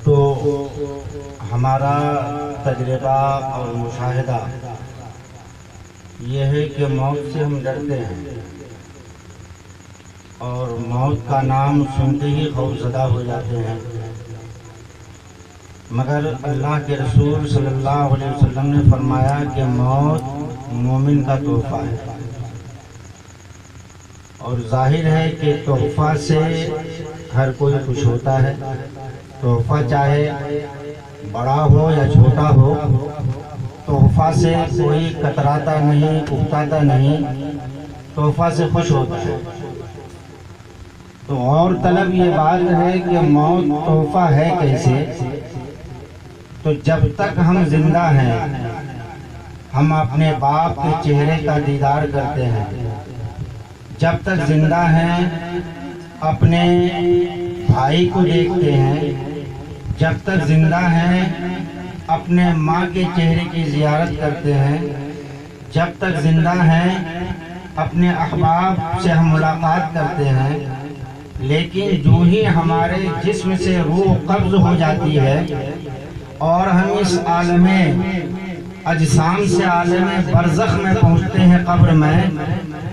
تو ہمارا تجربہ اور مشاہدہ یہ ہے کہ موت سے ہم ڈرتے ہیں اور موت کا نام سنتے ہی خوفزدہ ہو جاتے ہیں، مگر اللہ کے رسول صلی اللہ علیہ وسلم نے فرمایا کہ موت مومن کا تحفہ ہے، اور ظاہر ہے کہ تحفہ سے ہر کوئی خوش ہوتا ہے۔ تحفہ چاہے بڑا ہو یا چھوٹا ہو، تحفہ سے کوئی کتراتا نہیں، اکتاتا نہیں، تحفہ سے خوش ہوتا ہے۔ تو اور طلب یہ بات ہے کہ موت تحفہ ہے کیسے؟ تو جب تک ہم زندہ ہیں ہم اپنے باپ کے چہرے کا دیدار کرتے ہیں، جب تک زندہ ہیں اپنے بھائی کو دیکھتے ہیں، جب تک زندہ ہیں اپنے ماں کے چہرے کی زیارت کرتے ہیں، جب تک زندہ ہیں اپنے احباب سے ہم ملاقات کرتے ہیں۔ لیکن جو ہی ہمارے جسم سے روح قبض ہو جاتی ہے اور ہم اس عالم اجسام سے عالم برزخ میں پہنچتے ہیں قبر میں،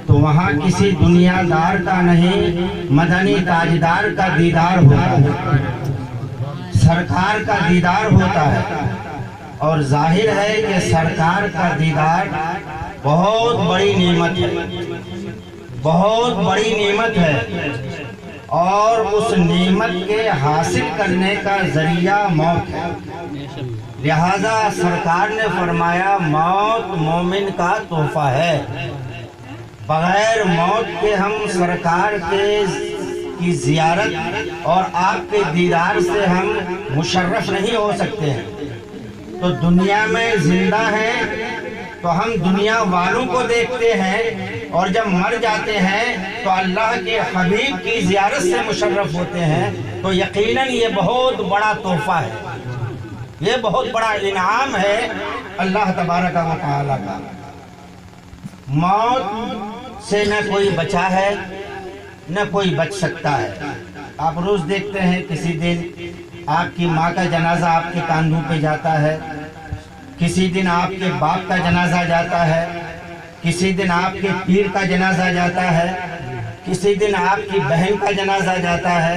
تو وہاں کسی دنیا دار کا نہیں، مدنی تاجدار کا دیدار ہوتا ہے، سرکار کا دیدار ہوتا ہے۔ اور ظاہر ہے کہ سرکار کا دیدار بہت بڑی نعمت ہے، بہت بڑی نعمت ہے، اور اس نعمت کے حاصل کرنے کا ذریعہ موت ہے۔ لہذا سرکار نے فرمایا موت مومن کا تحفہ ہے، بغیر موت کے ہم سرکار کی زیارت اور آپ کے دیدار سے ہم مشرف نہیں ہو سکتے ہیں۔ تو دنیا میں زندہ ہیں تو ہم دنیا والوں کو دیکھتے ہیں، اور جب مر جاتے ہیں تو اللہ کے حبیب کی زیارت سے مشرف ہوتے ہیں۔ تو یقیناً یہ بہت بڑا تحفہ ہے، یہ بہت بڑا انعام ہے اللہ تبارک و تعالیٰ کا۔ موت سے نہ کوئی بچا ہے نہ کوئی بچ سکتا ہے۔ آپ روز دیکھتے ہیں کسی دن آپ کی ماں کا جنازہ آپ کے کاندھوں پہ جاتا ہے، کسی دن آپ کے باپ کا جنازہ جاتا ہے، کسی دن آپ کے پیر کا جنازہ جاتا ہے، کسی دن آپ کی بہن کا جنازہ جاتا ہے،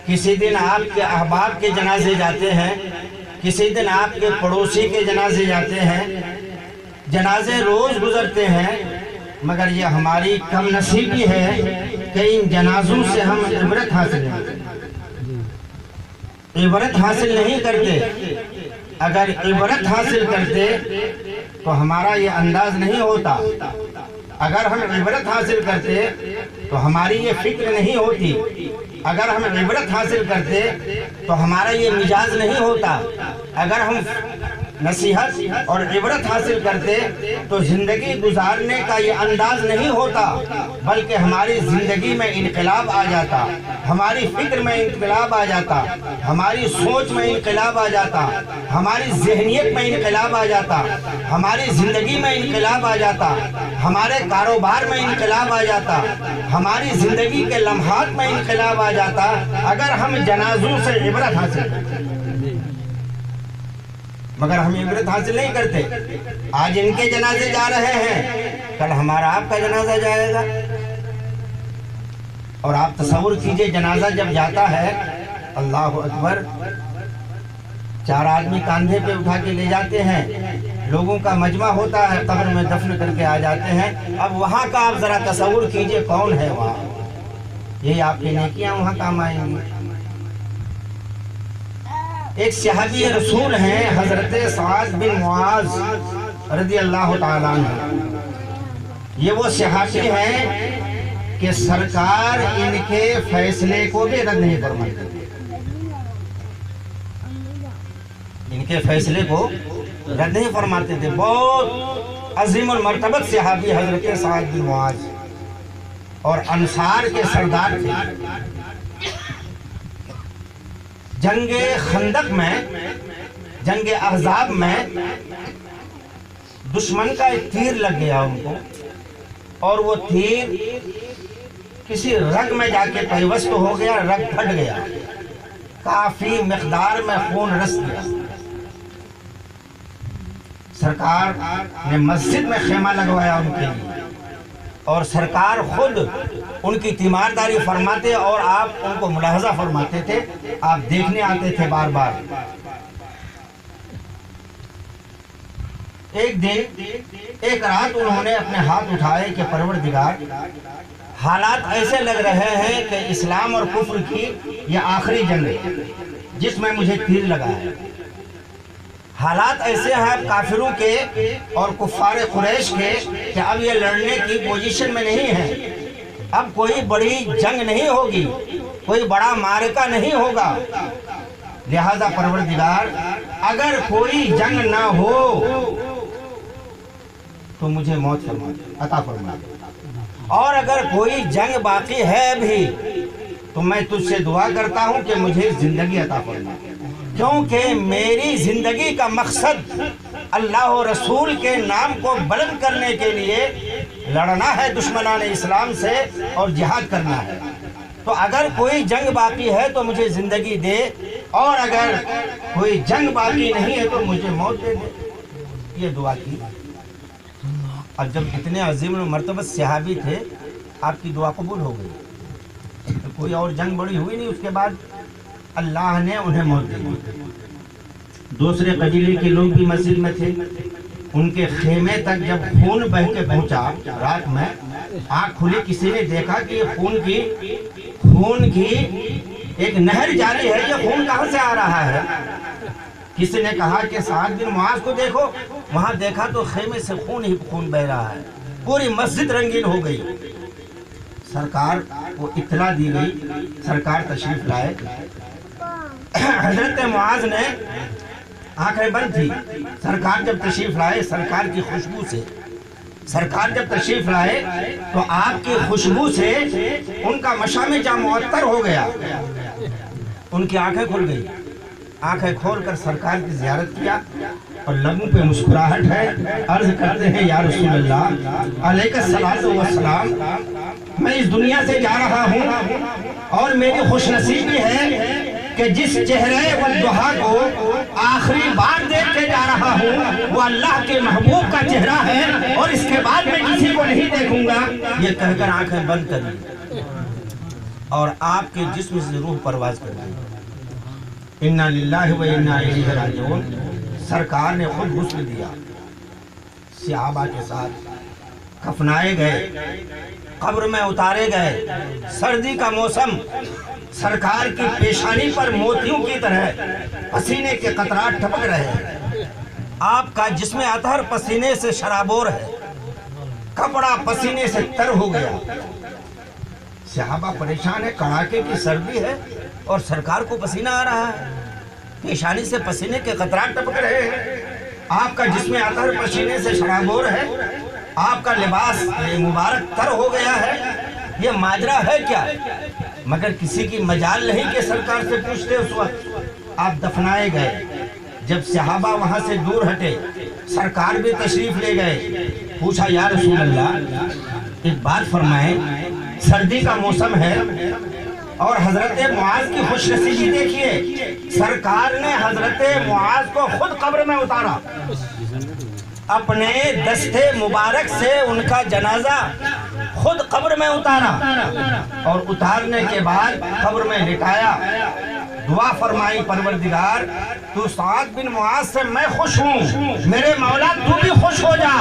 کسی دن آپ کے احباب کے جنازے جاتے ہیں، کسی دن آپ کے پڑوسی کے جنازے جاتے ہیں۔ جنازے روز گزرتے ہیں، مگر یہ ہماری کم نصیبی ہے کہ ان جنازوں سے ہم عبرت حاصل نہیں کرتے۔ اگر عبرت حاصل کرتے تو ہمارا یہ انداز نہیں ہوتا، اگر ہم عبرت حاصل کرتے تو ہماری یہ فکر نہیں ہوتی، اگر ہم عبرت حاصل کرتے تو ہمارا یہ مزاج نہیں ہوتا، اگر ہم نصیحت اور عبرت حاصل کرتے تو زندگی گزارنے کا یہ انداز نہیں ہوتا، بلکہ ہماری زندگی میں انقلاب آ جاتا، ہماری فکر میں انقلاب آ جاتا، ہماری سوچ میں انقلاب آ جاتا، ہماری ذہنیت میں انقلاب آ جاتا، ہماری زندگی میں انقلاب آ جاتا، ہمارے کاروبار میں انقلاب آ جاتا، ہماری زندگی کے لمحات میں انقلاب آ جاتا اگر ہم جنازوں سے عبرت حاصل کرتے۔ مگر ہم عبرت حاصل نہیں کرتے۔ آج ان کے جنازے جا رہے ہیں، کل ہمارا آپ کا جنازہ جائے گا۔ اور آپ تصور کیجئے جنازہ جب جاتا ہے، اللہ اکبر، 4 آدمی کاندھے پہ اٹھا کے لے جاتے ہیں، لوگوں کا مجمع ہوتا ہے، قبر میں دفن کر کے آ جاتے ہیں۔ اب وہاں کا آپ ذرا تصور کیجئے کون ہے وہاں، یہی آپ کی نیکیاں وہاں کام آئیں گی۔ ایک صحابی رسول ہیں حضرت سعد بن معاذ رضی اللہ تعالیٰ عنہ۔ یہ وہ صحابی ہیں کہ سرکار ان کے فیصلے کو بھی رد نہیں فرماتے، ان کے فیصلے کو رد نہیں فرماتے تھے۔ بہت عظیم المرتبت صحابی حضرت سعد بن معاذ، اور انصار کے سردار تھے۔ جنگ خندق میں، جنگ احزاب میں دشمن کا ایک تیر لگ گیا ان کو، اور وہ تیر کسی رگ میں جا کے پیوست ہو گیا، رگ پھٹ گیا، کافی مقدار میں خون رس گیا۔ سرکار نے مسجد میں خیمہ لگوایا ان کے لیے، اور سرکار خود ان کی تیمارداری فرماتے اور آپ ان کو ملاحظہ فرماتے تھے، آپ دیکھنے آتے تھے بار بار۔ ایک دن ایک رات انہوں نے اپنے ہاتھ اٹھائے کہ پروردگار، حالات ایسے لگ رہے ہیں کہ اسلام اور کفر کی یہ آخری جنگ ہے جس میں مجھے تیر لگا ہے۔ حالات ایسے ہیں اب کافروں کے اور کفار قریش کے کہ اب یہ لڑنے کی پوزیشن میں نہیں ہے، اب کوئی بڑی جنگ نہیں ہوگی، کوئی بڑا معرکہ نہیں ہوگا، لہذا پروردگار اگر کوئی جنگ نہ ہو تو مجھے موت عطا فرما، اور اگر کوئی جنگ باقی ہے بھی تو میں تجھ سے دعا کرتا ہوں کہ مجھے زندگی عطا فرما، کیونکہ میری زندگی کا مقصد اللہ و رسول کے نام کو بلند کرنے کے لیے لڑنا ہے دشمنان اسلام سے اور جہاد کرنا ہے۔ تو اگر کوئی جنگ باقی ہے تو مجھے زندگی دے، اور اگر کوئی جنگ باقی نہیں ہے تو مجھے موت دے دے۔ یہ دعا کی، اور جب اتنے عظیم مرتبہ صحابی تھے، آپ کی دعا قبول ہو گئی، کوئی اور جنگ بڑی ہوئی نہیں۔ اس کے بعد اللہ نے انہیں موت دے دی۔ دوسرے قبیلے کے لوگ بھی مسجد میں تھے، ان کے خیمے تک جب خون بہہ کے پہنچا رات میں، آنکھ کھلی، کسی نے دیکھا کہ یہ خون کی ایک نہر جاری ہے، یہ خون کہاں سے آ رہا ہے؟ کسی نے کہا کہ سعد بن معاذ کو دیکھو، وہاں دیکھا تو خیمے سے خون ہی خون بہ رہا ہے، پوری مسجد رنگین ہو گئی۔ سرکار کو اطلاع دی گئی، سرکار تشریف لائے۔ حضرت معاذ نے آنکھیں بند تھی، سرکار جب تشریف لائے، سرکار کی خوشبو سے، سرکار جب تشریف لائے تو آپ کی خوشبو سے ان کا مشام جاں معطر ہو گیا، ان کی آنکھیں کھل گئی۔ آنکھیں کھول کر سرکار کی زیارت کیا اور لبوں پہ مسکراہٹ ہے، عرض کرتے ہیں یا رسول اللہ علیہ الصلوۃ والسلام، میں اس دنیا سے جا رہا ہوں اور میری خوش نصیبی ہے کہ جس چہرے والضحیٰ کو آخری بار دیکھ کے جا رہا ہوں وہ اللہ کے محبوب کا چہرہ ہے، اور اس کے بعد میں کسی کو نہیں دیکھوں گا۔ یہ کہہ کر آنکھیں بند کر لی اور آپ کے جسم سے روح پرواز کر گئی۔ انا للہ و انا الیہ راجعون۔ سرکار نے خود غسل دیا، صحابہ کے ساتھ کفنائے گئے، قبر میں اتارے گئے۔ سردی کا موسم، سرکار کی پیشانی پر موتیوں کی طرح پسینے کے قطرات ٹپک رہے ہیں۔ آپ کا جسم اطہر پسینے سے شرابور ہے، کپڑا پسینے سے تر ہو گیا۔ صحابہ پریشان ہے، کڑاکے کی سردی ہے اور سرکار کو پسینہ آ رہا ہے، پیشانی سے پسینے کے قطرات ٹپک رہے ہیں، آپ کا جسم اطہر پسینے سے شرابور ہے، آپ کا لباس مبارک تر ہو گیا ہے۔ یہ ماجرا ہے کیا؟ مگر کسی کی مجال نہیں کہ سرکار سے پوچھتے۔ اس وقت آپ دفنائے گئے۔ جب صحابہ وہاں سے دور ہٹے، سرکار بھی تشریف لے گئے۔ پوچھا یا رسول اللہ ایک بات فرمائیں، سردی کا موسم ہے اور حضرت معاذ کی خوش نصیبی دیکھیے، سرکار نے حضرت معاذ کو خود قبر میں اتارا، اپنے دستے مبارک سے ان کا جنازہ خود قبر میں اتارا، اور اتارنے کے بعد قبر میں لٹایا۔ دعا فرمائی پروردگار تو سعد بن معاذ سے میں خوش ہوں، میرے مولا تو بھی خوش ہو جا۔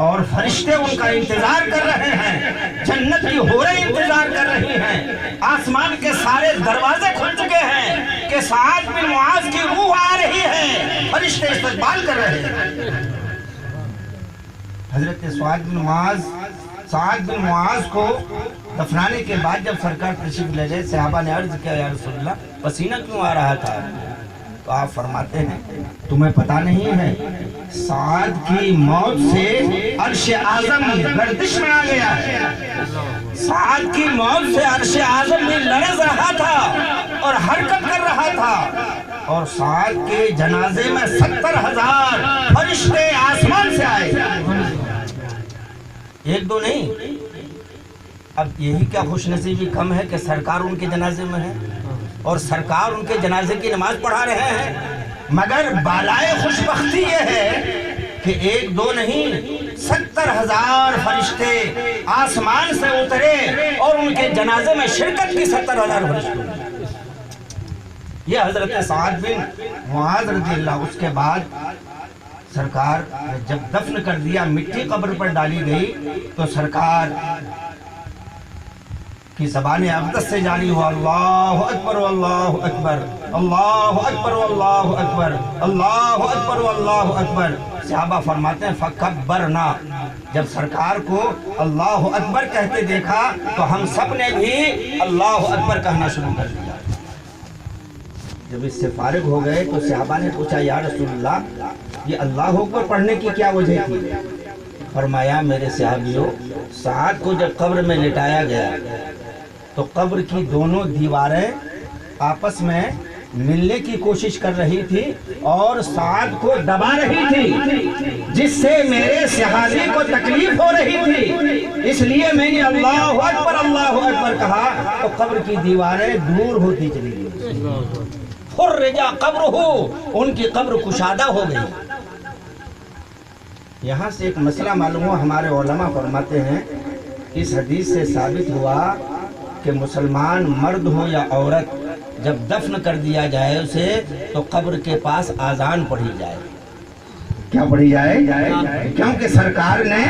اور فرشتے ان کا انتظار کر رہے ہیں، جنت کی حوریں انتظار کر رہی ہیں، آسمان کے سارے دروازے کھل چکے ہیں کہ سعد بن معاذ کی روح آ رہی ہے، فرشتے استقبال کر رہے ہیں۔ حضرت سعد بن معاذ کو دفنانے کے بعد جب سرکار تشریف لے گئے، صحابہ نے عرض کیا یا رسول اللہ پسینہ کیوں آ رہا تھا؟ تو آپ فرماتے ہیں تمہیں پتہ نہیں ہے، سعد کی موت سے عرش اعظم گردش میں آ گیا ہے، سعد کی موت سے عرش اعظم بھی لرز رہا تھا اور حرکت کر رہا تھا، اور سعد کے جنازے میں 70,000 فرشتے آسمان سے آئے، ایک دو نہیں، اب یہی کیا خوش نصیبی کم ہے کہ سرکار ان کے جنازے میں ہے اور سرکار ان کے جنازے کی نماز پڑھا رہے ہیں، مگر بالائے خوش بختی یہ ہے کہ ایک دو نہیں 70,000 فرشتے آسمان سے اترے اور ان کے جنازے میں شرکت کی 70,000 فرشتے. یہ حضرت سعد بن معاذ رضی اللہ. اس کے بعد سرکار جب دفن کر دیا، مٹی قبر پر ڈالی گئی تو سرکار کی زبان اقدس سے جاری ہوا اللہ اکبر واللہ اکبر، اللہ اکبر واللہ اکبر، اللہ اکبر واللہ اکبر. صحابہ فرماتے ہیں فکبرنا، جب سرکار کو اللہ اکبر کہتے دیکھا تو ہم سب نے بھی اللہ اکبر کہنا شروع کر دیا. جب اس سے فارغ ہو گئے تو صحابہ نے پوچھا یا رسول اللہ یہ اللہ اکبر پڑھنے کی کیا وجہ تھی؟ فرمایا میرے صحابیوں، سعد کو جب قبر میں لٹایا گیا تو قبر کی دونوں دیواریں آپس میں ملنے کی کوشش کر رہی تھی اور سعد کو دبا رہی تھی، جس سے میرے صحابی کو تکلیف ہو رہی تھی. اس لیے میں نے اللہ اکبر کہا تو قبر کی دیواریں دور ہوتی چلی گئی. فرجا قبر ہو، ان کی قبر کشادہ ہو گئی. یہاں سے ایک مسئلہ معلوم ہوا، ہمارے علماء فرماتے ہیں اس حدیث سے ثابت ہوا کہ مسلمان مرد ہو یا عورت جب دفن کر دیا جائے اسے تو قبر کے پاس اذان پڑھی جائے. کیا پڑھی جائے؟ کیونکہ سرکار نے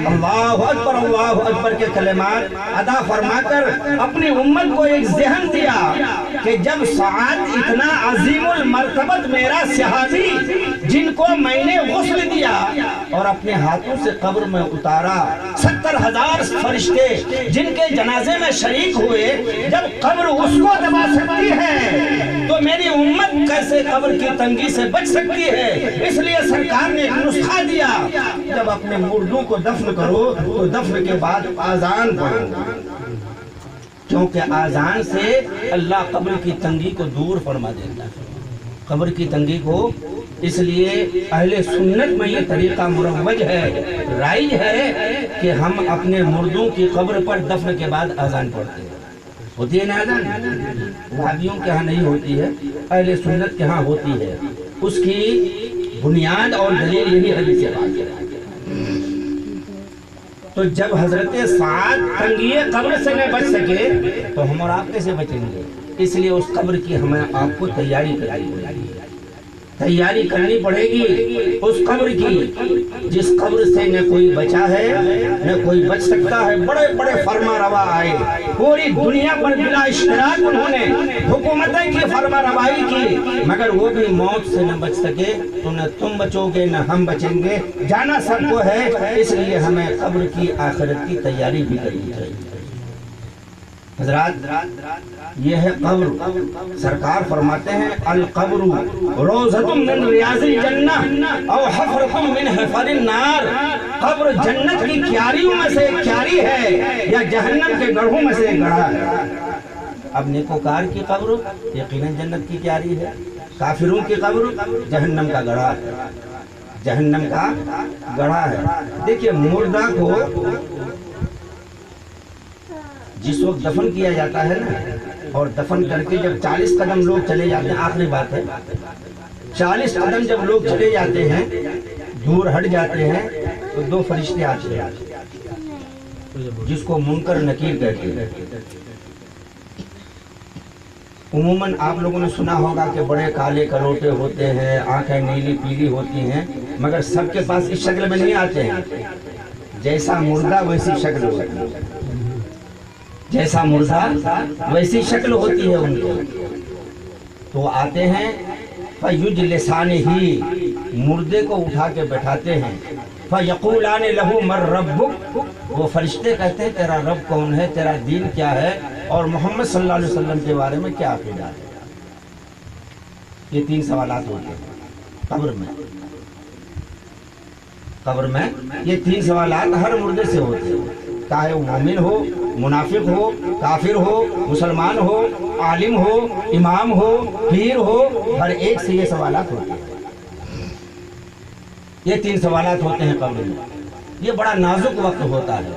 اللہ اکبر کے کلمات ادا فرما کر اپنی امت کو ایک ذہن دیا کہ جب سعد اتنا عظیم المرتبت میرا صحابی جن کو میں نے غسل دیا اور اپنے ہاتھوں سے قبر میں اتارا، 70,000 فرشتے جن کے جنازے میں شریک ہوئے، جب قبر اس کو دبا سکتی ہے تو میری امت کیسے قبر کی تنگی سے بچ سکتی ہے؟ اس لیے سرکار نے ایک نسخہ دیا، جب اپنے مردوں کو دفن کرو تو دفن کے بعد اذان پڑھو، کیونکہ اذان سے اللہ قبر کی تنگی کو دور فرما دیتا ہے. قبر کی تنگی کو اس لیے اہل سنت میں یہ طریقہ مروج ہے، رائج ہے کہ ہم اپنے مردوں کی قبر پر دفن کے بعد اذان پڑھتے ہیں. ہوتی ہے نا اذان؟ وہابیوں کے ہاں نہیں ہوتی ہے، اہل سنت کے ہاں ہوتی ہے. اس کی بنیاد اور دلیل یہی حدیث ہے. تو جب حضرت سعد تنگی قبر سے نہ بچ سکے تو ہم اور آپ کیسے بچیں گے؟ اس لیے اس قبر کی ہمیں آپ کو تیاری کرنی پڑے گی. اس قبر کی جس قبر سے نہ کوئی بچا ہے نہ کوئی بچ سکتا ہے. بڑے بڑے فرما روا آئے پوری دنیا پر بلا اشتراک، انہوں نے حکومتیں کی فرما روائی کی، مگر وہ بھی موت سے نہ بچ سکے. تو نہ تم بچو گے نہ ہم بچیں گے، جانا سب کو ہے. اس لیے ہمیں قبر کی آخرت کی تیاری بھی کرنی چاہیے. حضرات یہ ہے قبر. سرکار فرماتے ہیں القبر روضۃ من ریاض الجنہ او حفرۃ من حفر النار. قبر جنت کی کیاریوں میں سے ایک کیاری ہے یا جہنم کے گڑھوں میں سے ایک گڑھا ہے. اب نیکوکار کی قبر یقیناً جنت کی کیاری ہے، کافروں کی قبر جہنم کا گڑھا ہے. جہنم کا گڑھا ہے. دیکھیے مردہ کو جس وقت دفن کیا جاتا ہے نا، اور دفن کر کے جب 40 قدم لوگ چلے جاتے ہیں، آخری بات ہے 40 قدم جب لوگ چلے جاتے ہیں، دور ہٹ جاتے ہیں تو دو فرشتے آتے ہیں جس کو منکر نکیر کہتے ہیں. عموماً آپ لوگوں نے سنا ہوگا کہ بڑے کالے کروٹے ہوتے ہیں، آنکھیں نیلی پیلی ہوتی ہیں، مگر سب کے پاس اس شکل میں نہیں آتے ہیں. جیسا مردہ ویسی شکل ہوتی ہے، جیسا مردہ ویسی شکل ہوتی ہے ان کی. تو آتے ہیں فَيُجْلِسَانِهِ، مردے کو اٹھا کے بیٹھاتے ہیں. فَيَقُولَانِ لَهُ مَن رَبُّكَ، وہ فرشتے کہتے ہیں تیرا رب کون ہے، تیرا دین کیا ہے، اور محمد صلی اللہ علیہ وسلم کے بارے میں کیا عقیدہ ہے. یہ 3 سوالات ہوتے ہیں قبر میں. قبر میں یہ 3 سوالات ہر مردے سے ہوتے ہیں، چاہے وہ مومن ہو، منافق ہو، کافر ہو، مسلمان ہو، عالم ہو، امام ہو، پیر ہو، ہر ایک سے یہ سوالات ہوتے ہیں. یہ 3 سوالات ہوتے ہیں قبر میں. یہ بڑا نازک وقت ہوتا ہے.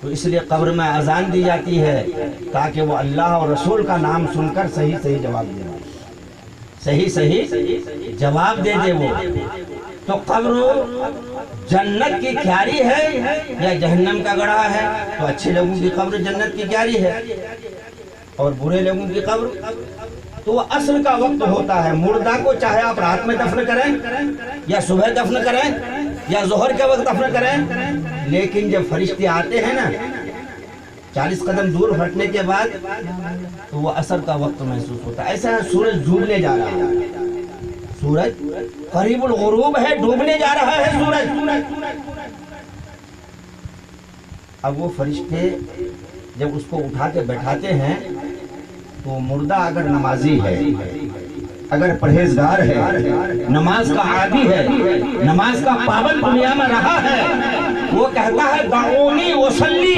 تو اس لیے قبر میں اذان دی جاتی ہے تاکہ وہ اللہ اور رسول کا نام سن کر صحیح صحیح جواب دے، صحیح صحیح جواب دے دے وہ۔ تو قبر جنت کی کیاری ہے یا جہنم کا گڑھا ہے؟ تو اچھے لوگوں کی قبر جنت کی کیاری ہے، اور برے لوگوں کی قبر تو وہ عصر کا وقت ہوتا ہے۔ مردہ کو چاہے آپ رات میں دفن کریں یا صبح دفن کریں یا ظہر کے وقت دفن کریں، لیکن جب فرشتے آتے ہیں نا 40 قدم دور ہٹنے کے بعد تو وہ عصر کا وقت محسوس ہوتا ہے۔ ایسا سورج ڈوبنے جا رہا ہے، سورج قریب الغروب ہے، ڈوبنے جا رہا ہے سورج۔ اب وہ فرشتے جب اس کو اٹھا کے بیٹھاتے ہیں تو مردہ اگر نمازی ہے، اگر پرہیزگار ہے، نماز کا عادی ہے، نماز کا پابند دنیا میں رہا ہے، وہ کہتا ہے دعونی وصلی،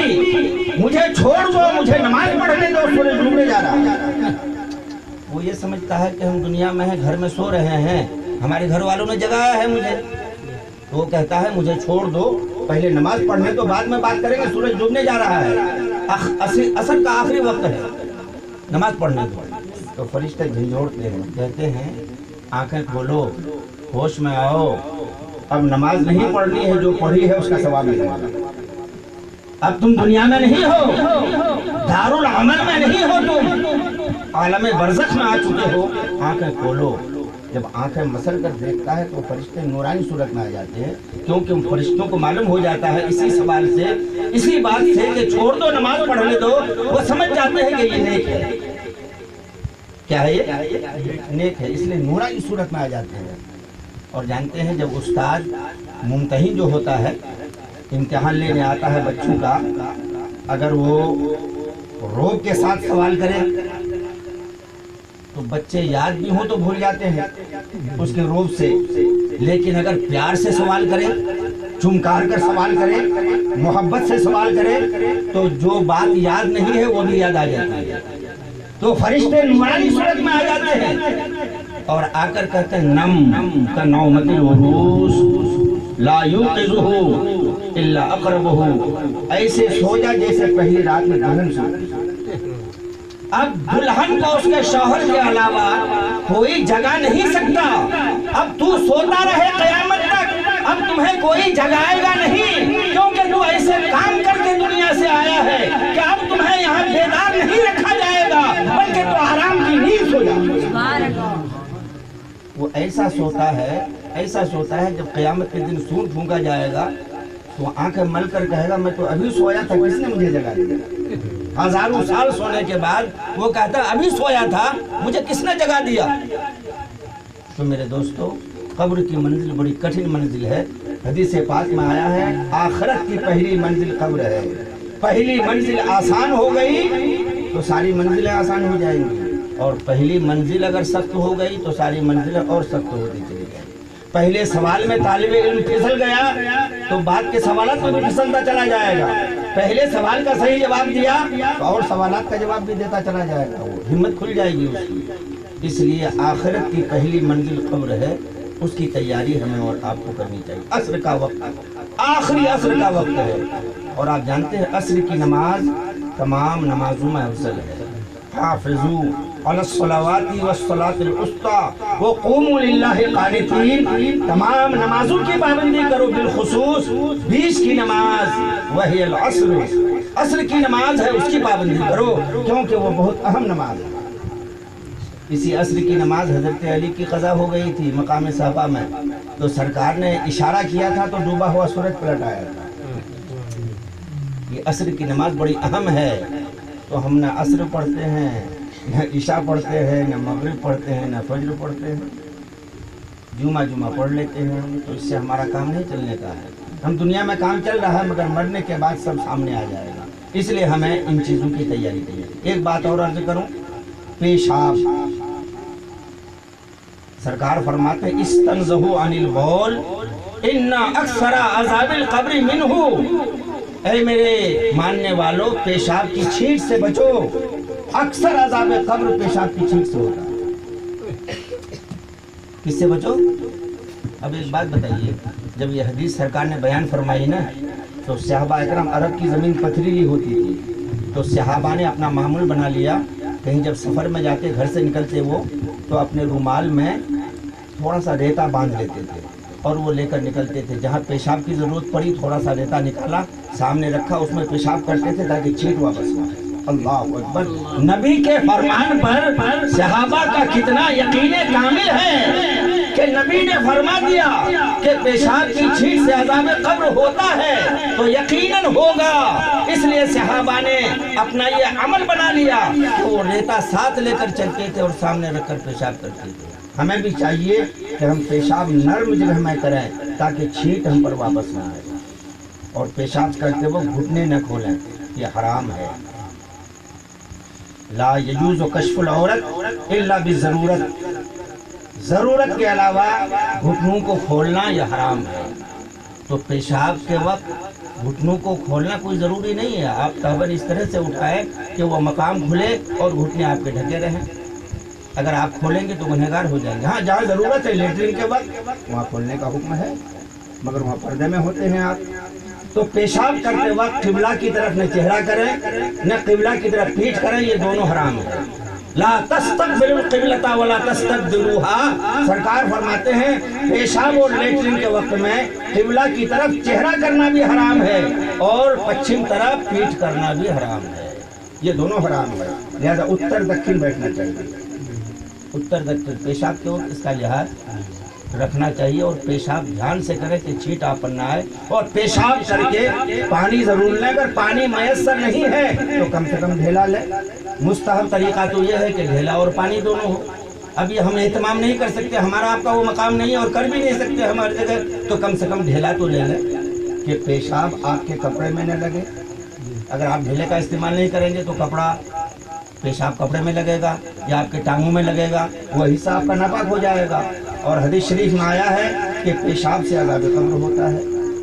مجھے چھوڑ دو، مجھے نماز پڑھنے دو، سورج ڈوبنے جا رہا ہے۔ وہ یہ سمجھتا ہے کہ ہم دنیا میں ہیں، گھر میں سو رہے ہیں، ہمارے گھر والوں نے جگایا ہے مجھے، تو وہ کہتا ہے مجھے چھوڑ دو، پہلے نماز پڑھنے تو بعد میں بات کریں گے، سورج ڈوبنے جا رہا ہے، عصر کا آخری وقت ہے، نماز پڑھنے دو۔ تو فرشتے جھنجھوڑتے ہیں، کہتے ہیں آنکھیں کھولو، ہوش میں آؤ، اب نماز نہیں پڑھنی ہے، جو پڑھی ہے اس کا ثواب ملے گا۔ اب تم دنیا میں نہیں ہو، دارالعمل میں نہیں ہو، تم عالم برزخ میں آ چکے ہو، آنکھیں کھولو۔ جب آنکھیں مسل کر دیکھتا ہے تو فرشتے نورانی صورت میں آ جاتے ہیں، کیونکہ ان فرشتوں کو معلوم ہو جاتا ہے اسی سوال سے، اسی بات سے کہ چھوڑ دو، نماز پڑھنے دو، وہ سمجھ جاتے ہیں کہ یہ نیک ہے۔ کیا ہے یہ؟ نیک ہے، اس لیے نورانی صورت میں آ جاتے ہیں۔ اور جانتے ہیں جب استاد ممتحن جو ہوتا ہے، امتحان لینے آتا ہے بچوں کا، اگر وہ روب کے ساتھ سوال کرے تو بچے یاد بھی ہوں تو بھول جاتے ہیں اس کے روب سے، لیکن اگر پیار سے سوال کرے، چمکار کر سوال کرے، محبت سے سوال کرے تو جو بات یاد نہیں ہے وہ بھی یاد آ جاتی ہے۔ تو فرشتے نورانی صورت میں آ جاتے ہیں اور آ کر کہتے ہیں نم کا نومت العروس لا یوقظہ الا اقربہ، ایسے سو جا جیسے پہلی رات میں دلہن سوتی۔ اب دلہن کو اس کے شوہر کے علاوہ کوئی جگہ نہیں سکتا، اب تو سوتا رہے قیامت تک، اب تمہیں کوئی جگائے گا نہیں، کیونکہ تو ایسے کام کر کے دنیا سے آیا ہے کہ اب تمہیں یہاں بیدار نہیں رکھا جائے گا، بلکہ تو آرام کی نیند سو جا۔ وہ ایسا سوتا ہے جب قیامت کے دن سور پھونکا جائے گا تو آنکھیں مل کر کہے گا میں تو ابھی سویا تھا، کس نے مجھے جگا دیا؟ ہزاروں سال سونے کے بعد وہ کہتا ابھی سویا تھا، مجھے کس نے جگا دیا؟ تو میرے دوستو، قبر کی منزل بڑی کٹھن منزل ہے۔ حدیث پاک میں آیا ہے آخرت کی پہلی منزل قبر ہے، پہلی منزل آسان ہو گئی تو ساری منزلیں آسان ہو جائیں گی، اور پہلی منزل اگر سخت ہو گئی تو ساری منزلیں اور سخت ہوتی چلی جائیں گی۔ پہلے سوال میں طالب علم پھسل گیا تو بعد کے سوالات میں بھی پھسلتا چلا جائے گا، پہلے سوال کا صحیح جواب دیا تو اور سوالات کا جواب بھی دیتا چلا جائے گا، وہ ہمت کھل جائے گی اس کی۔ اس لیے آخرت کی پہلی منزل قبر ہے، اس کی تیاری ہمیں اور آپ کو کرنی چاہیے۔ عصر کا وقت، آخری عصر کا وقت ہے، اور آپ جانتے ہیں عصر کی نماز تمام نمازوں میں افضل ہے۔ حافظوا علی الصلوات والصلاۃ الوسطی وقوموا للہ قانتین، تمام نمازوں کی پابندی کرو، بالخصوص 20 کی نماز وہی العصر، عصر کی نماز ہے اس کی پابندی کرو، کیونکہ وہ بہت اہم نماز ہے۔ اسی عصر کی نماز حضرت علی کی قضا ہو گئی تھی مقام صفا میں، تو سرکار نے اشارہ کیا تھا تو ڈوبا ہوا سورج پلٹ آیا تھا۔ یہ عصر کی نماز بڑی اہم ہے، تو ہم نہ عصر پڑھتے ہیں، نہ عشاء پڑھتے ہیں، نہ مغرب پڑھتے ہیں، نہ فجر پڑھتے ہیں، جمعہ پڑھ لیتے ہیں، تو اس سے ہمارا کام نہیں چلنے کا ہے۔ ہم دنیا میں کام چل رہا ہے مگر مرنے کے بعد سب سامنے آ جائے گا، اس لیے ہمیں ان چیزوں کی تیاری کرنی ہے۔ ایک بات اور عرض کروں، پیشاب، سرکار فرماتے ہیں استنزہوا عن البول ان اکثر عذاب القبر منہ، اے میرے ماننے والوں پیشاب کی چھینٹ سے بچو، اکثر عذاب قبر پیشاب کی چھینٹ سے ہوتا ہے۔ کس سے بچو؟ اب ایک بات بتائیے، جب یہ حدیث سرکار نے بیان فرمائی نا، تو صحابہ اکرام عرب کی زمین پتھریلی ہوتی تھی، تو صحابہ نے اپنا معمول بنا لیا، کہیں جب سفر میں جاتے گھر سے نکلتے وہ تو اپنے رومال میں تھوڑا سا ریتا باندھ لیتے تھے اور وہ لے کر نکلتے تھے، جہاں پیشاب کی ضرورت پڑی تھوڑا سا ریتا نکالا سامنے رکھا، اس میں پیشاب کرتے تھے تاکہ چھینٹ واپس ہو۔ اللہ اکبر، نبی کے فرمان پر صحابہ کا کتنا یقین کامل ہے کہ نبی نے فرما دیا کہ پیشاب کی چھینٹ سے عذاب قبر ہوتا ہے تو یقیناً ہوگا، اس لیے صحابہ نے اپنا یہ عمل بنا لیا کہ وہ ریتا ساتھ لے کر چلتے تھے اور سامنے رکھ کر پیشاب کرتے تھے۔ ہمیں بھی چاہیے کہ ہم پیشاب نرم جگہ میں کریں تاکہ چھینٹ ہم پر واپس نہ آئے، اور پیشاب کرتے وقت گھٹنے نہ کھولیں، یہ حرام ہے۔ لا یجوز کشف العورت الا بالضرورت، ضرورت کے علاوہ گھٹنوں کو کھولنا یہ حرام ہے۔ تو پیشاب کے وقت گھٹنوں کو کھولنا کوئی ضروری نہیں ہے، آپ تہبند اس طرح سے اٹھائیں کہ وہ مقام کھلے اور گھٹنے آپ کے ڈھکے رہیں۔ اگر آپ کھولیں گے تو گنہگار ہو جائیں گے۔ ہاں جہاں ضرورت ہے لیٹرین کے وقت وہاں کھولنے کا حکم ہے، مگر وہاں پردے میں ہوتے ہیں آپ۔ تو پیشاب کرتے وقت قبلہ کی طرف نہ چہرہ کریں نہ قبلہ کی طرف پیٹھ کریں، یہ دونوں حرام ہیں۔ لا تستقبلوا القبلة ولا تستدبروها، سرکار فرماتے ہیں پیشاب اور لیٹرین کے وقت میں قبلہ کی طرف چہرہ کرنا بھی حرام ہے اور پچھم طرف پیٹھ کرنا بھی حرام ہے، یہ دونوں حرام ہے۔ لہذا اتر دکھن بیٹھنا چاہیے، اتر دکھن پیشاب کے وقت اس کا لحاظ رکھنا چاہیے، اور پیشاب دھیان سے کرے کہ چھینٹ آپ پر نہ آئے، اور پیشاب کر کے پانی ضرور لیں، اگر پانی میسر نہیں ہے تو کم سے کم ڈھیلا لیں۔ مستحب طریقہ تو یہ ہے کہ ڈھیلا اور پانی دونوں ہو۔ اب یہ ہم اہتمام نہیں کر سکتے، ہمارا آپ کا وہ مقام نہیں ہے اور کر بھی نہیں سکتے ہماری جگہ، تو کم سے کم ڈھیلا تو لے لیں کہ پیشاب آپ کے کپڑے میں نہ لگے۔ اگر آپ ڈھیلے کا استعمال نہیں کریں گے تو کپڑا پیشاب کپڑے میں لگے گا یا آپ کے ٹانگوں میں لگے گا، وہ حصہ آپ کا ناپاک ہو جائے گا۔ اور حدیث شریف میں آیا ہے کہ پیشاب سے عذاب قبر ہوتا ہے،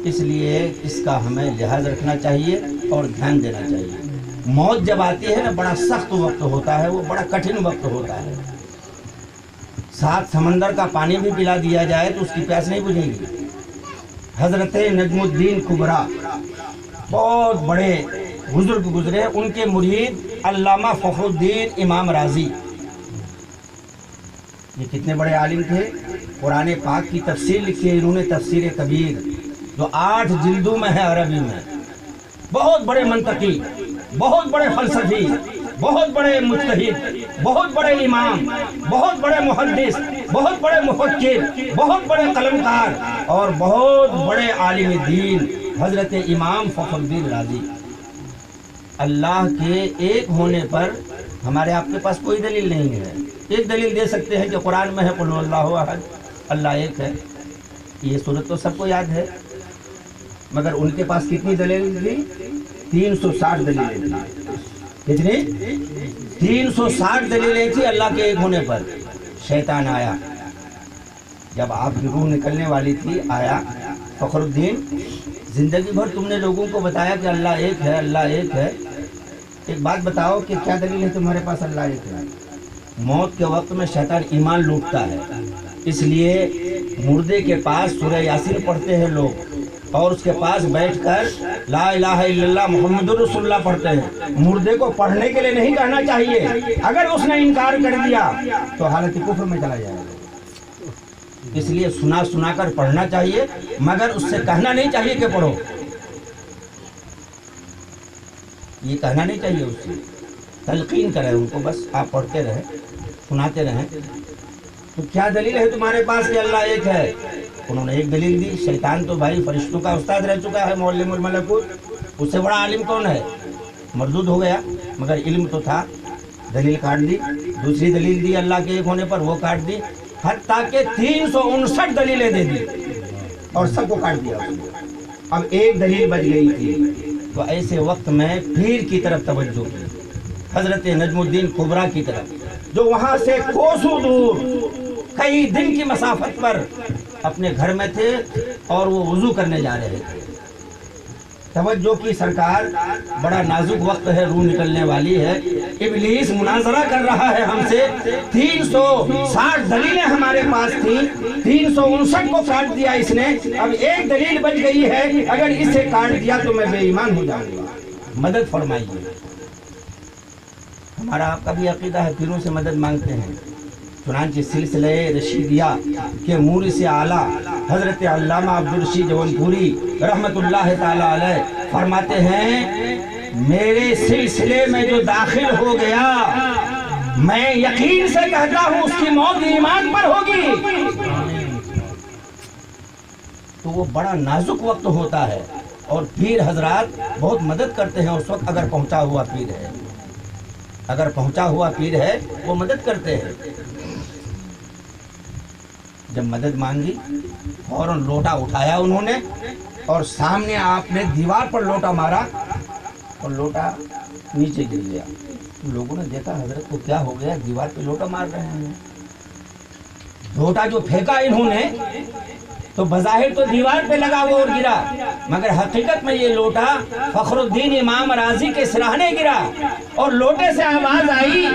اس لیے اس کا ہمیں لحاظ رکھنا چاہیے اور دھیان دینا چاہیے۔ موت جب آتی ہے نا بڑا سخت وقت ہوتا ہے، وہ بڑا کٹھن وقت ہوتا ہے، ساتھ سمندر کا پانی بھی پلا دیا جائے تو اس کی پیاس نہیں بجھے گی۔ حضرت نجم الدین کبریٰ بہت بڑے بزرگ گزرے، ان کے مرید علامہ فخر الدین امام رازی، یہ کتنے بڑے عالم تھے، قرآن پاک کی تفسیر لکھی ہے انہوں نے، تفسیر کبیر جو 8 جلدوں میں ہے عربی میں۔ بہت بڑے منطقی، بہت بڑے فلسفی، بہت بڑے مجتہد، بہت بڑے امام، بہت بڑے محدث، بہت بڑے مفکر، بہت بڑے قلمکار اور بہت بڑے عالم دین حضرت امام فخر الدین رازی۔ اللہ کے ایک ہونے پر ہمارے آپ کے پاس کوئی دلیل نہیں ہے۔ ایک دلیل دے سکتے ہیں کہ قرآن میں ہے قل هو اللہ احد، اللہ ایک ہے، یہ صورت تو سب کو یاد ہے، مگر ان کے پاس کتنی دلیل تھی؟ 360 دلیلیں تھی۔ کتنی؟ 360 دلیلیں تھی اللہ کے ایک ہونے پر۔ شیطان آیا جب آپ کی روح نکلنے والی تھی، آیا فخر الدین، زندگی بھر تم نے لوگوں کو بتایا کہ اللہ ایک ہے، اللہ ایک ہے، ایک بات بتاؤ کہ کیا دلیل ہے تمہارے پاس اللہ ایک ہے؟ موت کے وقت میں شیطان ایمان لوٹتا ہے، اس لیے مردے کے پاس سورہ یاسین پڑھتے ہیں لوگ اور اس کے پاس بیٹھ کر لا الہ الا اللہ محمد رسول اللہ پڑھتے ہیں۔ مردے کو پڑھنے کے لیے نہیں کہنا چاہیے، اگر اس نے انکار کر دیا تو حالت کفر میں چلا جائے گا، اس لیے سنا سنا کر پڑھنا چاہیے، مگر اس سے کہنا نہیں چاہیے کہ پڑھو، یہ کہنا نہیں چاہیے، اس سے تلقین کرے ان کو، بس آپ پڑھتے رہیں سناتے رہیں۔ تو کیا دلیل ہے تمہارے پاس کہ اللہ ایک ہے؟ انہوں نے ایک دلیل دی، شیطان تو بھائی فرشتوں کا استاد رہ چکا ہے، معلم الملکوت، اس سے بڑا عالم کون ہے؟ مردود ہو گیا، مگر علم تو تھا، دلیل کاٹ دی، دوسری دلیل دی اللہ کے ایک ہونے پر، وہ کاٹ دی، حتیٰ کہ 359 دلیلیں دے دی اور سب کو کاٹ دیا۔ اب ایک دلیل بچ گئی تھی، تو ایسے وقت میں پیر کی طرف توجہ کی، حضرت نجم الدین کبریٰ کی طرف، جو وہاں سے کوسوں دور کئی دن کی مسافت پر اپنے گھر میں تھے اور وہ وضو کرنے جا رہے تھے۔ توجہ کی سرکار، بڑا نازک وقت ہے، روح نکلنے والی ہے۔ ابلیس مناظرہ کر رہا ہے ہم سے، 360 دلیلیں ہمارے پاس تھیں، 359 کو کاٹ دیا اس نے، اب ایک دلیل بچ گئی ہے، اگر اسے کاٹ دیا تو میں بے ایمان ہو جاؤں گا، مدد فرمائیے۔ ہمارا آپ کا بھی عقیدہ ہے، پیروں سے مدد مانگتے ہیں، چنانچہ سلسلہ رشیدیہ کے مور سے اعلیٰ حضرت علامہ عبدالرشید جونپوری رحمت اللہ تعالی علیہ فرماتے ہیں، میرے سلسلے میں جو داخل ہو گیا، میں یقین سے کہتا ہوں اس کی موت ایمان پر ہوگی۔ تو وہ بڑا نازک وقت ہوتا ہے، اور پیر حضرات بہت مدد کرتے ہیں اس وقت، اگر پہنچا ہوا پیر ہے، اگر پہنچا ہوا پیر ہے وہ مدد کرتے ہیں۔ جب مدد مانگی، فوراً لوٹا اٹھایا انہوں نے، اور سامنے آپ نے دیوار پر لوٹا مارا اور لوٹا نیچے گر گیا۔ لوگوں نے دیکھا حضرت کو کیا ہو گیا، دیوار پہ لوٹا مار رہے ہیں۔ لوٹا جو پھینکا انہوں نے تو بظاہر تو دیوار پہ لگا ہوا اور گرا، مگر حقیقت میں یہ لوٹا فخر الدین امام رازی کے سراہنے گرا، اور لوٹے سے آواز آئی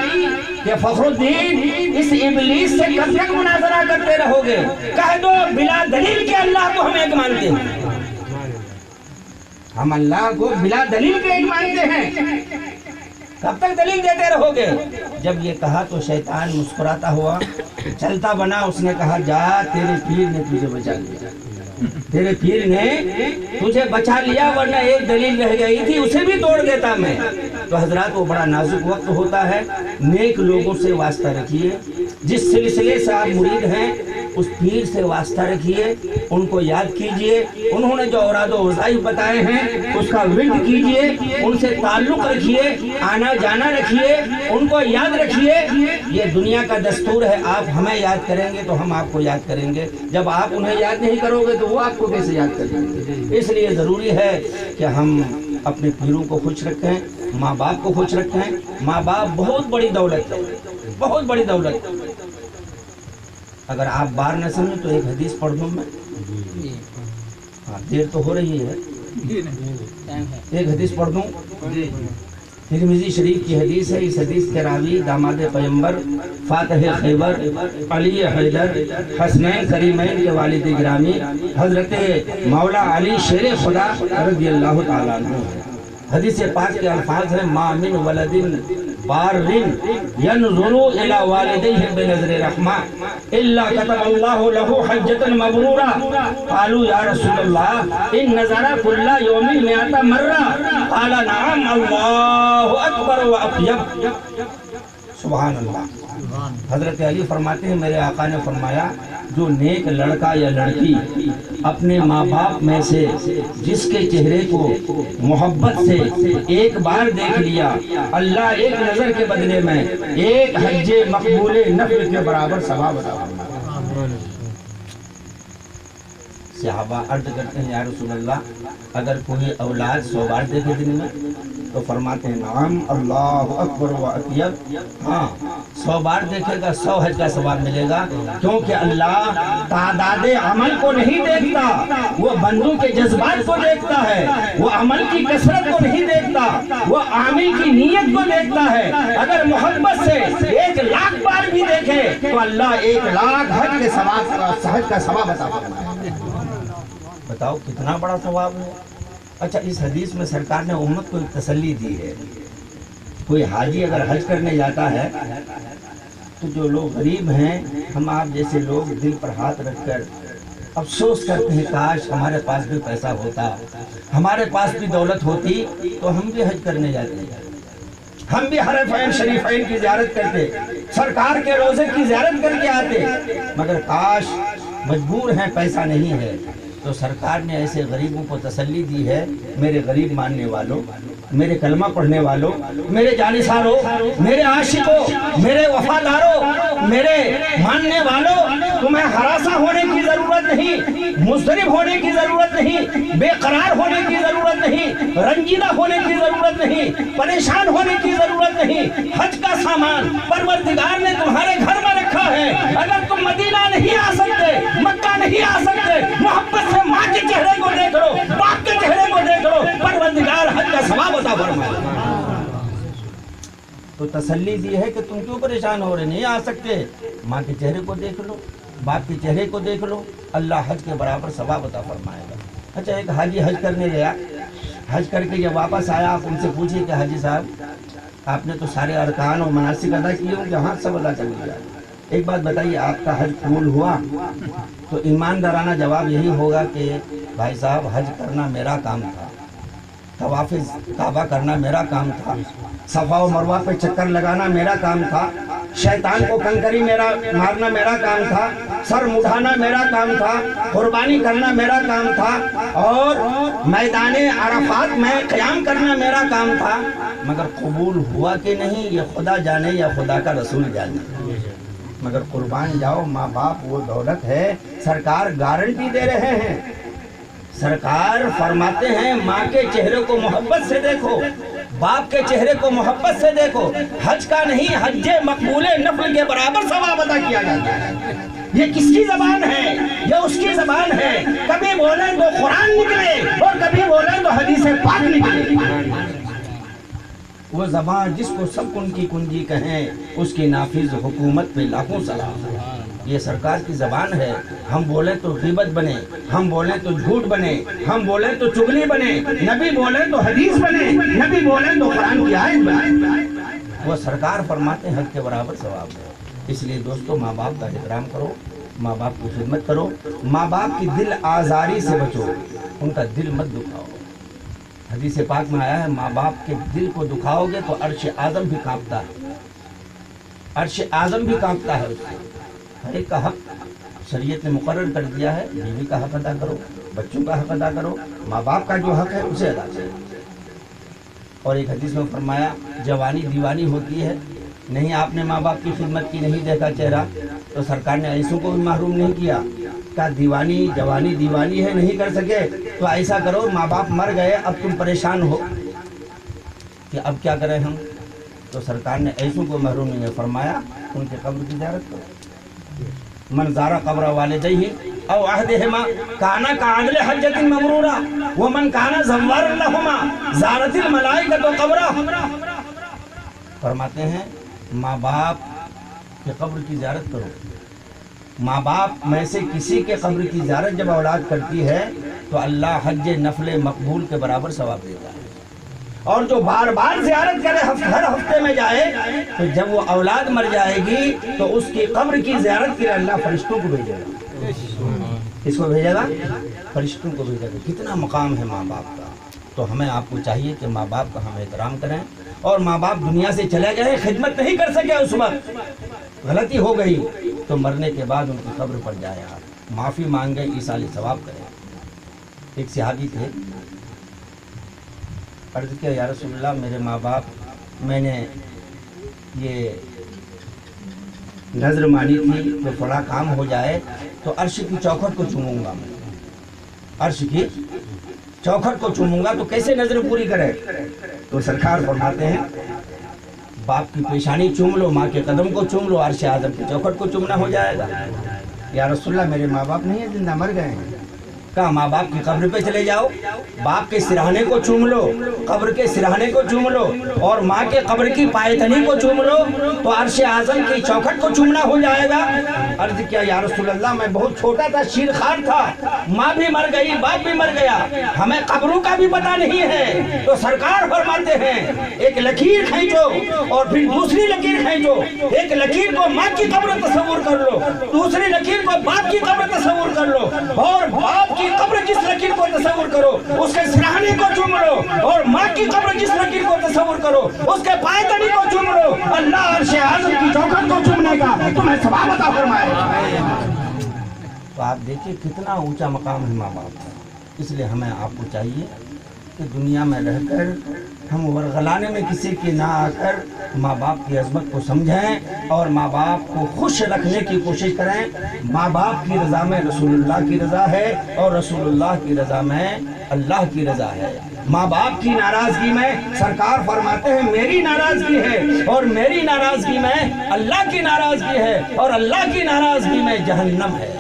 کہ فخر الدین اس ابلیس سے کب تک مناظرہ کرتے رہو گے، کہہ دو بلا دلیل کے اللہ کو ہم ایک مانتے ہیں، ہم اللہ کو بلا دلیل کے ایک مانتے ہیں، کب تک دلیل دیتے رہو گے؟ جب یہ کہا تو شیطان مسکراتا ہوا چلتا بنا، اس نے کہا جا، تیرے پیر نے تجھے بچا لیا، تیرے پیر نے تجھے بچا لیا، ورنہ ایک دلیل رہ گئی تھی اسے بھی توڑ دیتا میں۔ تو حضرات وہ بڑا نازک وقت ہوتا ہے، نیک لوگوں سے واسطہ رکھیے، جس سلسلے سے آپ مرید ہیں اس پیر سے واسطہ رکھیے، ان کو یاد کیجئے، انہوں نے جو اوراد و وظائف بتائے ہیں اس کا ورد کیجئے، ان سے تعلق رکھیے، آنا جانا رکھیے، ان کو یاد رکھیے۔ یہ دنیا کا دستور ہے، آپ ہمیں یاد کریں گے تو ہم آپ کو یاد کریں گے، جب آپ انہیں یاد نہیں کرو گے تو وہ آپ کو کیسے یاد کریں گے؟ اس لیے ضروری ہے کہ ہم اپنے پیروں کو خوش رکھیں، ماں باپ کو خوش رکھیں۔ ماں باپ بہت بڑی دولت ہے، بہت بڑی دولت۔ اگر آپ بار نہ سمجھیں تو ایک حدیث پڑھ دوں میں، دیر تو ہو رہی ہے، ایک حدیث پڑھ دوں۔ ترمذی شریف کی حدیث ہے، اس حدیث کے راوی داماد پیغمبر فاتح خیبر علی حیدر حسنین کریمین کے والد گرامی حضرت مولا علی شیر خدا رضی اللہ تعالیٰ عنہ۔ حدیث پاک کے الفاظ ہیں، ما من ولد بار ينظر الى والديه بنظر رحمہ الا كتب الله له حجة مبرورة۔ قالوا یا رسول اللہ ان نظر كل يوم 100 مرة، قال نعم اللہ اکبر و اطیب۔ سبحان اللہ۔ حضرت علی فرماتے ہیں میرے آقا نے فرمایا، جو نیک لڑکا یا لڑکی اپنے ماں باپ میں سے جس کے چہرے کو محبت سے ایک بار دیکھ لیا، اللہ ایک نظر کے بدلے میں ایک حج مقبول نفل کے برابر ثواب عطا فرماتا ہے۔ صحابہ عرض کرتے ہیں یا رسول اللہ اگر کوئی اولاد 100 بار دیکھے دن میں تو فرماتے ہیں نعم اللہ اکبر و اطیب، ہاں 100 بار دیکھے گا 100 حج کا ثواب ملے گا، کیونکہ اللہ تعداد عمل کو نہیں دیکھتا، وہ بندوں کے جذبات کو دیکھتا ہے، وہ عمل کی کثرت کو نہیں دیکھتا، وہ عامل کی نیت کو دیکھتا ہے۔ اگر محبت سے 1,00,000 بار بھی دیکھے تو اللہ 1,00,000 حج کا ثواب عطا فرمائے۔ بتاؤ کتنا بڑا ثواب ہے۔ اچھا، اس حدیث میں سرکار نے امت کو ایک تسلی دی ہے، کوئی حاجی اگر حج کرنے جاتا ہے تو جو لوگ غریب ہیں، ہم آپ جیسے لوگ دل پر ہاتھ رکھ کر افسوس کرتے ہیں کاش ہمارے پاس بھی پیسہ ہوتا، ہمارے پاس بھی دولت ہوتی تو ہم بھی حج کرنے جاتے ہیں، ہم بھی حرمین شریفین کی زیارت کرتے، سرکار کے روزے کی زیارت کر کے آتے، مگر کاش مجبور ہیں، پیسہ نہیں ہے۔ تو سرکار نے ایسے غریبوں کو تسلی دی ہے، میرے غریب ماننے والوں، میرے کلمہ پڑھنے والوں، میرے جانثاروں، میرے عاشقوں، میرے وفاداروں، میرے ماننے والوں، تمہیں ہراساں ہونے کی ضرورت نہیں، مضطرب ہونے کی ضرورت نہیں، بے قرار ہونے کی ضرورت نہیں، رنجیدہ ہونے کی ضرورت نہیں، پریشان ہونے کی ضرورت نہیں۔ حج کا سامان پروردگار نے تمہارے گھر میں رکھا ہے، اگر تم مدینہ نہیں آ سکتے، مکہ نہیں آ سکتے، محبت سے ماں کے چہرے کو دیکھ لو، باپ کے چہرے کو دیکھ لو، تو تسلی دی ہے کہ تم کیوں پریشان ہو رہے, نہیں آ سکتے, ماں کے چہرے کو دیکھ لو, باپ کے چہرے کو دیکھ لو, اللہ حج کے برابر ثواب عطا فرمائے گا. اچھا, ایک حاجی حج کرنے گیا, حج کر کے جب واپس آیا, آپ ان سے پوچھیے کہ حاجی صاحب آپ نے تو سارے ارکان اور مناسک ادا کیے ہوں گے؟ ہاں, سب ادا کر لیا. ایک بات بتائیے, آپ کا حج قبول ہوا؟ تو ایماندارانہ جواب یہی ہوگا کہ بھائی صاحب حج کرنا میرا کام تھا, طواف کعبہ کرنا میرا کام تھا, صفا و مروہ پہ چکر لگانا میرا کام تھا, شیطان کو کنکری مارنا میرا کام تھا, سر مٹھانا میرا کام تھا, قربانی کرنا میرا کام تھا, اور میدان عرفات میں قیام کرنا میرا کام تھا. مگر قبول ہوا کہ نہیں یہ خدا جانے یا خدا کا رسول جانے. مگر قربان جاؤ, ماں باپ وہ دولت ہے, سرکار گارنٹی دے رہے ہیں, سرکار فرماتے ہیں ماں کے چہرے کو محبت سے دیکھو, باپ کے چہرے کو محبت سے دیکھو. حج کا نہیں, حج مقبول نفل کے برابر ثواب ادا کیا جاتا ہے. یہ کس کی زبان ہے؟ یہ اس کی زبان ہے. کبھی بولیں تو قرآن نکلے اور کبھی بولیں تو حدیث پاک نکلے. وہ زبان جس کو سب کن کی کنجی کہیں, اس کی نافذ حکومت پہ لاکھوں سلام. یہ سرکار کی زبان ہے. ہم بولیں تو غیبت بنے, ہم بولیں تو جھوٹ بنے, ہم بولیں تو چغلی بنے, نبی بولیں تو حدیث بنے, نبی بولیں تو قرآن کی آیت بنے. وہ سرکار فرماتے ہیں حج کے برابر ثواب ہے. اس لیے دوستو, ماں باپ کا احترام کرو, ماں باپ کی خدمت کرو, ماں باپ کی دل آزاری سے بچو, ان کا دل مت دکھاؤ. حدیث پاک میں آیا ہے ماں باپ کے دل کو دکھاؤ گے تو عرش اعظم بھی کانپتا ہے, عرش اعظم بھی کانپتا ہے. ہر ایک کا حق شریعت نے مقرر کر دیا ہے, بیوی کا حق ادا کرو, بچوں کا حق ادا کرو, ماں باپ کا جو حق ہے اسے ادا کرو. اور ایک حدیث میں فرمایا جوانی دیوانی ہوتی ہے, نہیں آپ نے ماں باپ کی خدمت کی, نہیں دیکھا چہرہ, تو سرکار نے ایسوں کو بھی محروم نہیں کیا. کہا دیوانی جوانی دیوانی ہے, نہیں کر سکے تو ایسا کرو, ماں باپ مر گئے, اب تم پریشان ہو کہ اب کیا کریں ہم, تو سرکار نے ایسوں کو محروم نہیں فرمایا ان کے قبر کی زیارت کرو. من زارا قبر والدیہ او عہدہما کانا کعدل حجۃ مبرورہ ومن کانا زوارا لہما زارت الملائکۃ قبرہ. فرماتے ہیں ماں باپ کے قبر کی زیارت کرو. ماں باپ میں سے کسی کے قبر کی زیارت جب اولاد کرتی ہے تو اللہ حج نفل مقبول کے برابر ثواب دیتا ہے. اور جو بار بار زیارت کرے, ہر ہفتے میں جائے, تو جب وہ اولاد مر جائے گی تو اس کی قبر کی زیارت کے لیے اللہ فرشتوں کو بھیجے گا. کس کو بھیجے گا؟ فرشتوں کو بھیجے گا. کتنا مقام ہے ماں باپ کا. تو ہمیں آپ کو چاہیے کہ ماں باپ کا ہم احترام کریں, اور ماں باپ دنیا سے چلے گئے, خدمت نہیں کر سکے, اس وقت غلطی ہو گئی, تو مرنے کے بعد ان کی قبر پر جائے, آپ معافی مانگے, ایصال ثواب کریں. ایک صحابی تھے, عرض کیا یا رسول اللہ میرے ماں باپ, میں نے یہ نظر مانی تھی کہ بڑا کام ہو جائے تو عرش کی چوکھٹ کو چوموں گا, میں عرش کی چوکھٹ کو چوموں گا, تو کیسے نظر پوری کرے؟ تو سرکار فرماتے ہیں باپ کی پیشانی چوم لو, ماں کے قدم کو چوم لو, عرش اعظم کی چوکھٹ کو چومنا ہو جائے گا. یا رسول اللہ میرے ماں باپ نہیں ہیں, زندہ مر گئے ہیں. کہا ماں باپ کی قبر پہ چلے جاؤ, باپ کے سرہانے کو چوم لو, قبر کے سرہانے کو چوم لو, اور ماں کے قبر کی پایتنی کو چوم لو, تو عرش اعظم کی چوکھٹ کو چومنا ہو جائے گا. عرض کیا یا رسول اللہ میں بہت چھوٹا تھا, شیر خوار تھا, ماں بھی مر گئی, باپ بھی مر گیا, ہمیں قبروں کا بھی پتہ نہیں ہے. تو سرکار فرماتے ہیں ایک لکیر کھینچو اور پھر دوسری لکیر کھینچو, ایک لکیر کو ماں کی قبر تصور کر لو, دوسری لکیر کو باپ کی قبر تصور کر لو, اور باپ کی قبر جس لکیر کو تصور کرو اس کے سرہانے کو چوم لو, اور ماں کی قبر جس لکیر کو تصور کرو اس کے پایتنی کو چوم لو. اللہ عرش اعظم کی چوکھٹ کو چومنے کا تمہیں ثواب عطا فرمائے. تو آپ دیکھیے کتنا اونچا مقام ہے ماں باپ کا. اس لیے ہمیں آپ کو چاہیے کہ دنیا میں رہ کر ہم ورغلانے میں کسی کی نہ آ کر ماں باپ کی عظمت کو سمجھیں اور ماں باپ کو خوش رکھنے کی کوشش کریں. ماں باپ کی رضا میں رسول اللہ کی رضا ہے, اور رسول اللہ کی رضا میں اللہ کی رضا ہے. ماں باپ کی ناراضگی میں سرکار فرماتے ہیں میری ناراضگی ہے, اور میری ناراضگی میں اللہ کی ناراضگی ہے, اور اللہ کی ناراضگی میں جہنم ہے.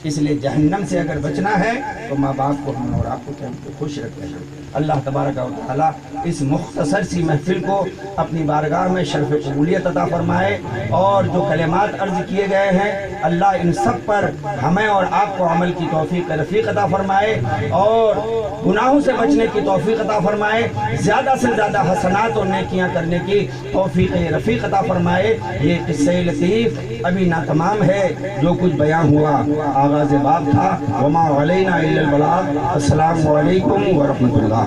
اس لیے جہنم سے اگر بچنا ہے تو ماں باپ کو ہم اور آپ کو خوش رکھتے ہیں۔ اللہ تبارک و تعالیٰ اس مختصر سی محفل کو اپنی بارگاہ میں شرف قبولیت عطا فرمائے، اور جو کلمات عرض کیے گئے ہیں اللہ ان سب پر ہمیں اور آپ کو عمل کی توفیق رفیق عطا فرمائے، اور گناہوں سے بچنے کی توفیق عطا فرمائے، زیادہ سے زیادہ حسنات اور نیکیاں کرنے کی توفیق رفیق عطا فرمائے۔ یہ قصہ لطیف ابھی ناتمام ہے، جو کچھ بیان ہوا آغاز باب تھا۔ وما علینا الا البلاغ۔ السلام علیکم ورحمۃ اللہ۔